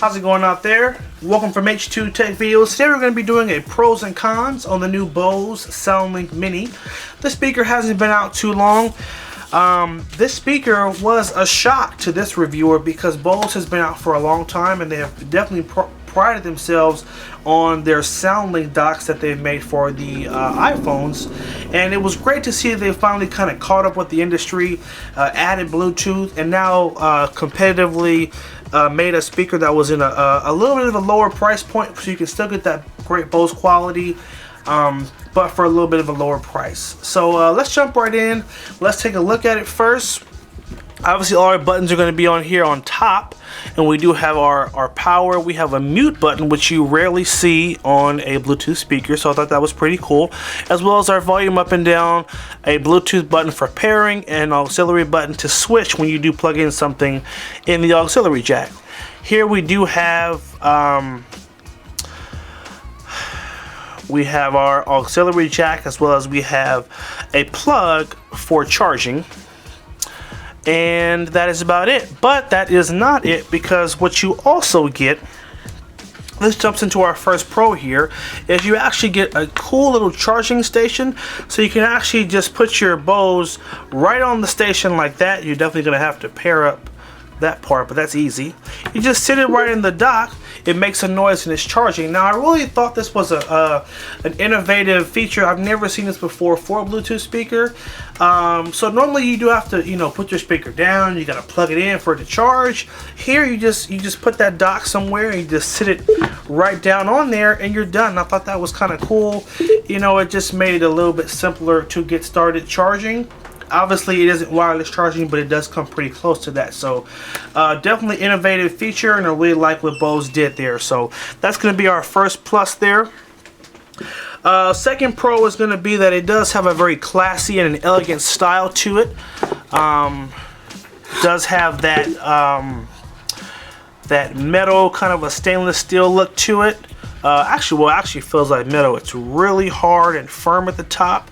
How's it going out there? Welcome from H2 Tech Videos. Today we're going to be doing a pros and cons on the new Bose SoundLink Mini. This speaker hasn't been out too long. This speaker was a shock to this reviewer because Bose has been out for a long time and they have definitely prided themselves on their SoundLink docks that they've made for the iPhones, and it was great to see that they finally kind of caught up with the industry, added Bluetooth, and now competitively made a speaker that was in a little bit of a lower price point, so you can still get that great Bose quality, but for a little bit of a lower price. So let's jump right in. Let's take a look at it first. Obviously all our buttons are going to be on here on top, and we do have our power. We have a mute button, which you rarely see on a Bluetooth speaker, so I thought that was pretty cool, as well as our volume up and down, a Bluetooth button for pairing, and an auxiliary button to switch when you do plug in something in the auxiliary jack. Here we do have our auxiliary jack, as well as we have a plug for charging. And that is about it. But that is not it, because what you also get, this jumps into our first pro here, is you actually get a cool little charging station. So you can actually just put your Bose right on the station like that. You're definitely going to have to pair up that part, but that's easy. You just sit it right in the dock. It makes a noise and it's charging. Now I really thought this was an innovative feature. I've never seen this before for a Bluetooth speaker. So normally you do have to, put your speaker down. You got to plug it in for it to charge. Here you just put that dock somewhere and you just sit it right down on there and you're done. I thought that was kind of cool. It just made it a little bit simpler to get started charging. Obviously it isn't wireless charging, but it does come pretty close to that. So definitely innovative feature, and I really like what Bose did there. So that's going to be our first plus there. Second pro is going to be that it does have a very classy and an elegant style to it. Does have that that metal, kind of a stainless steel look to it. Actually feels like metal. It's really hard and firm at the top,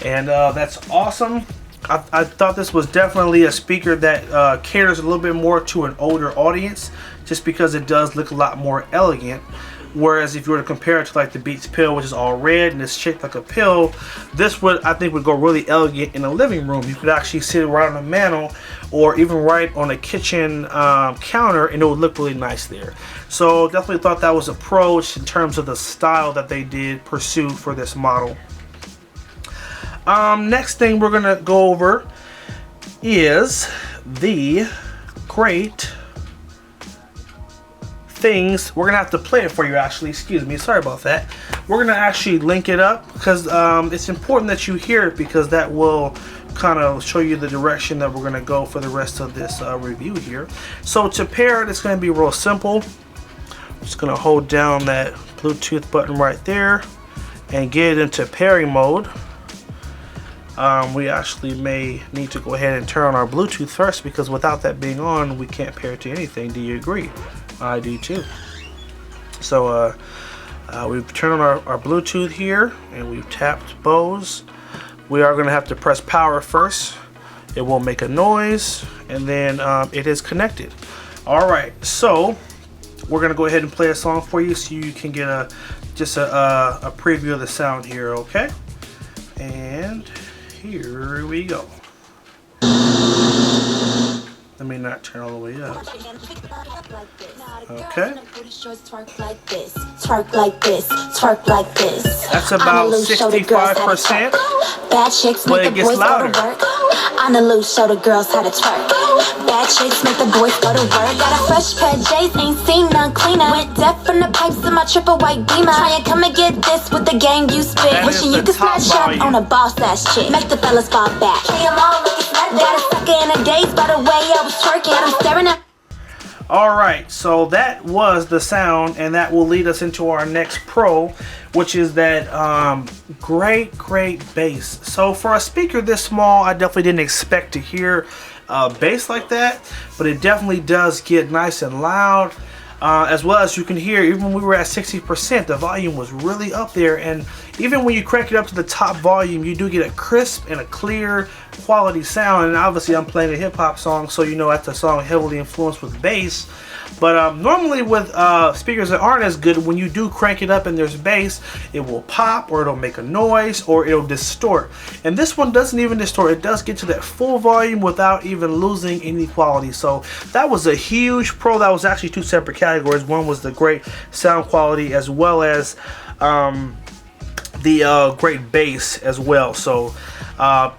and that's awesome. I thought this was definitely a speaker that caters a little bit more to an older audience, just because it does look a lot more elegant. Whereas if you were to compare it to like the Beats Pill, which is all red and is shaped like a pill, this I think would go really elegant in a living room. You could actually sit right on a mantle or even right on a kitchen counter, and it would look really nice there. So definitely thought that was a pro in terms of the style that they did pursue for this model. Next thing we're gonna go over is the great things. We're gonna have to play it for you, actually. Excuse me, sorry about that. We're gonna actually link it up because it's important that you hear it, because that will kind of show you the direction that we're gonna go for the rest of this review here. So to pair it, it's gonna be real simple. I'm just gonna hold down that Bluetooth button right there and get it into pairing mode. We actually may need to go ahead and turn on our Bluetooth first, because without that being on, we can't pair to anything. Do you agree? I do too. So we've turned on our Bluetooth here, and we've tapped Bose. We are going to have to press power first. It will make a noise, and then it is connected. Alright, so we're going to go ahead and play a song for you so you can get just a preview of the sound here, okay? And here we go. Let me not turn all the way up. Okay. That's about 65%, but it gets louder. On the loose, show the girls how to twerk. Bad chicks make the boys go to work. Got a fresh pair of J's, ain't seen none cleaner. Went deaf from the pipes in my triple white beamer. Try and come and get this with the game you spit. Wishing you could smash up on a boss ass chick. Make the fellas fall back. Got a sucker in a daze by the way I was twerking. I'm staring at. Alright, so that was the sound, and that will lead us into our next pro, which is that great bass. So for a speaker this small, I definitely didn't expect to hear bass like that, but it definitely does get nice and loud. As well as you can hear, even when we were at 60%, the volume was really up there, and even when you crank it up to the top volume, you do get a crisp and a clear quality sound. And obviously I'm playing a hip-hop song, so you know that's a song heavily influenced with bass. But normally with speakers that aren't as good, when you do crank it up and there's bass, it will pop, or it'll make a noise, or it'll distort. And this one doesn't even distort. It does get to that full volume without even losing any quality. So that was a huge pro. That was actually two separate categories. One was the great sound quality, as well as the great bass as well. So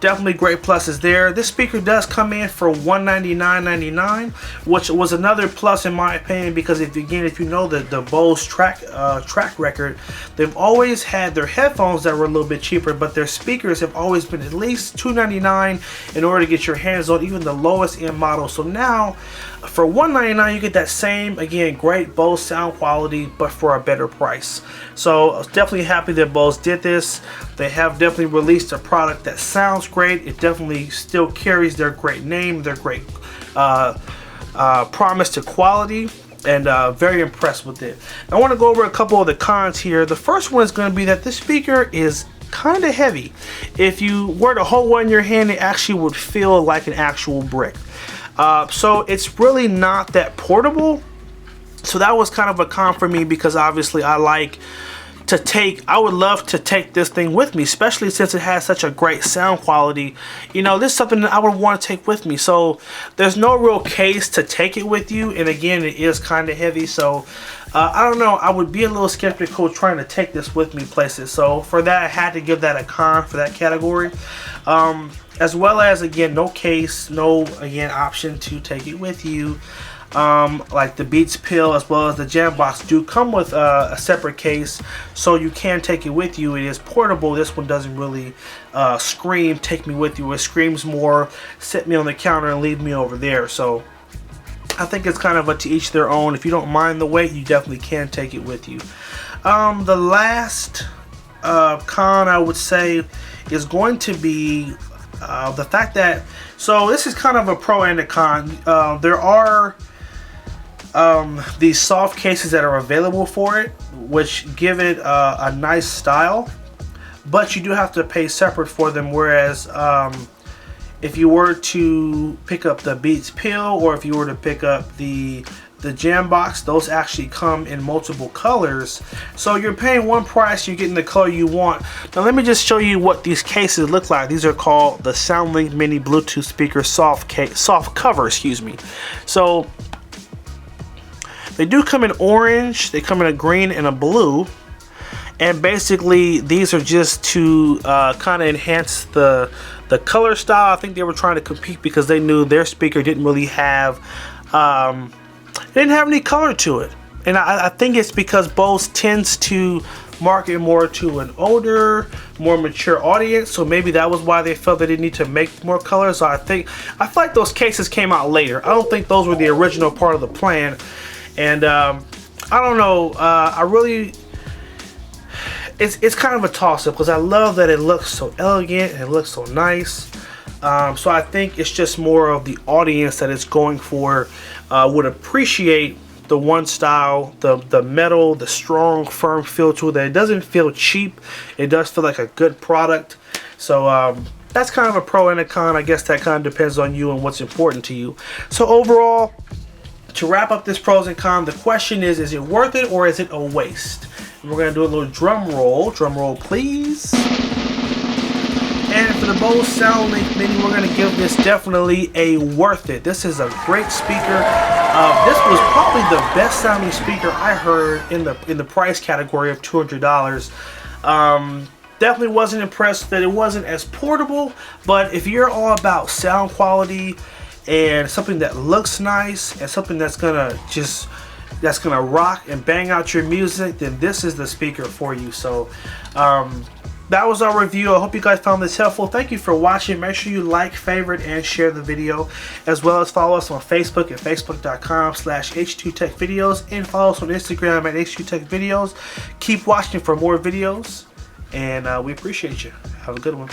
definitely great pluses there. This speaker does come in for $199.99, which was another plus in my opinion, because if you know the Bose track record, they've always had their headphones that were a little bit cheaper, but their speakers have always been at least $299 in order to get your hands on even the lowest end model. So now for $199 you get that same, again, great Bose sound quality, but for a better price. So I was definitely happy that Bose did this. They have definitely released a product that sounds great. It definitely still carries their great name, their great promise to quality, and very impressed with it. I want to go over a couple of the cons here. The first one is going to be that this speaker is kind of heavy. If you were to hold one in your hand, it actually would feel like an actual brick. So it's really not that portable. So that was kind of a con for me, because obviously I would love to take this thing with me, especially since it has such a great sound quality. You know, this is something that I would want to take with me. So there's no real case to take it with you. And again, it is kind of heavy. So I don't know. I would be a little skeptical trying to take this with me places. So for that, I had to give that a con for that category. As well as, again, no case, no, again, option to take it with you. Like the Beats Pill as well as the Jambox do come with a separate case, so you can take it with you. It is portable. This one doesn't really scream take me with you. It screams more set me on the counter and leave me over there. So I think it's kind of a to each their own. If you don't mind the weight, you definitely can take it with you. The last con I would say is going to be the fact that, so this is kind of a pro and a con. There are these soft cases that are available for it, which give it a nice style, but you do have to pay separate for them. Whereas if you were to pick up the Beats Pill, or if you were to pick up the Jambox, those actually come in multiple colors. So you're paying one price, you're getting the color you want. Now let me just show you what these cases look like. These are called the SoundLink Mini Bluetooth Speaker soft cover, excuse me. So they do come in orange, they come in a green and a blue, and basically these are just to kind of enhance the color style. I think they were trying to compete because they knew their speaker didn't really have any color to it. And I think it's because Bose tends to market more to an older, more mature audience, so maybe that was why they felt they didn't need to make more colors. So I feel like those cases came out later. I don't think those were the original part of the plan. And I don't know, it's kind of a toss-up, because I love that it looks so elegant and it looks so nice. So I think it's just more of the audience that it's going for would appreciate the one style, the metal, the strong, firm feel to it. That it doesn't feel cheap. It does feel like a good product. So that's kind of a pro and a con. I guess that kind of depends on you and what's important to you. So overall, to wrap up this pros and cons, the question is it worth it or is it a waste? And we're going to do a little drum roll please. And for the Bose SoundLink Mini, we're going to give this definitely a worth it. This is a great speaker. This was probably the best sounding speaker I heard in the price category of $200. Definitely wasn't impressed that it wasn't as portable, but if you're all about sound quality and something that looks nice and something that's gonna rock and bang out your music, then this is the speaker for you. So that was our review. I hope you guys found this helpful. Thank you for watching. Make sure you like, favorite, and share the video, as well as follow us on Facebook at facebook.com/H2TechVideos, and follow us on Instagram at H2TechVideos. Keep watching for more videos, and we appreciate you. Have a good one.